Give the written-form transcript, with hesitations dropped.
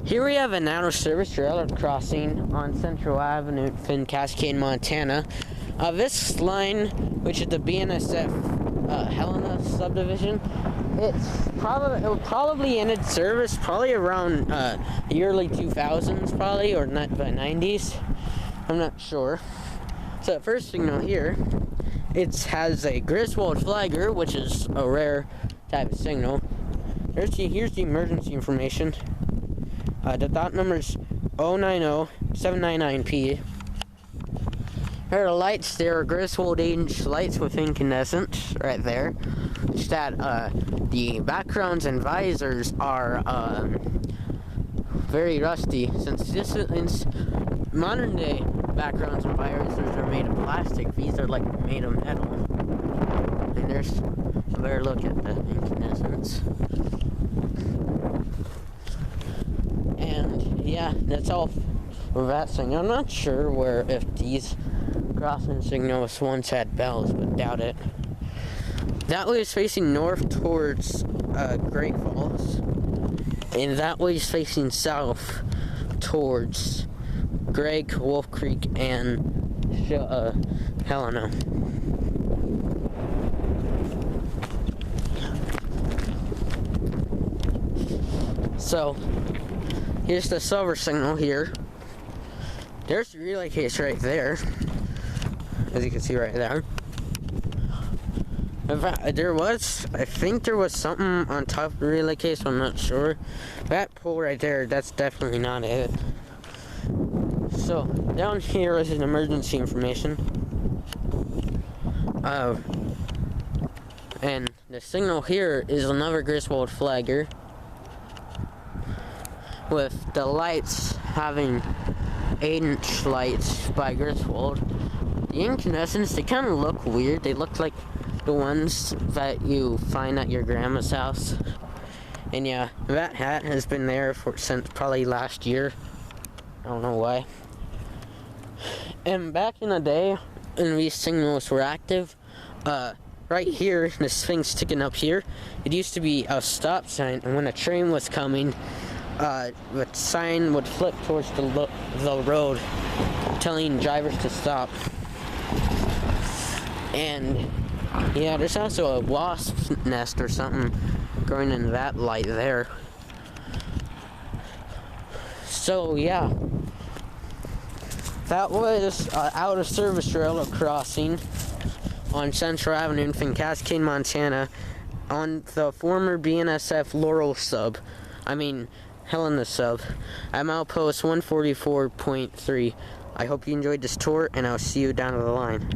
Here we have an out-of-service railroad crossing on Central Avenue in Cascade, Montana. This line, which is the BNSF Helena subdivision, it will probably ended service probably around early 2000s, probably, or not by 90s. I'm not sure. So the first signal here, it has a Griswold flagger, which is a rare type of signal. Here's the emergency information. The dot number is 090799P. Here are the lights. There are Griswold 8-inch lights with incandescent right there. It's that the backgrounds and visors are very rusty, since modern day backgrounds and visors are made of plastic. These are like made of metal. And there's a better look at the incandescents. And yeah, that's all for that signal. I'm not sure if these crossing signals once had bells, but doubt it. That way is facing north towards Great Falls, and that way is facing south towards Greg, Wolf Creek, and Helena. So here's the silver signal here. There's the relay case right there, as you can see right there. In fact, I think there was something on top of the relay case, I'm not sure. That pole right there, that's definitely not it. So, down here is an emergency information. And the signal here is another Griswold flagger, with the lights having 8-inch lights by Griswold. The incandescents, they kind of look weird. They look like the ones that you find at your grandma's house. And yeah, that hat has been there since probably last year. I don't know why. And back in the day, when these signals were active, right here, this thing sticking up here, it used to be a stop sign, and when a train was coming, the sign would flip towards the road, telling drivers to stop. And yeah, there's also a wasp's nest or something growing in that light there. So yeah, that was out of service railroad crossing on Central Avenue in Cascade, Montana, on the former BNSF Laurel sub. Helena sub. I'm outpost 144.3. I hope you enjoyed this tour, and I'll see you down the line.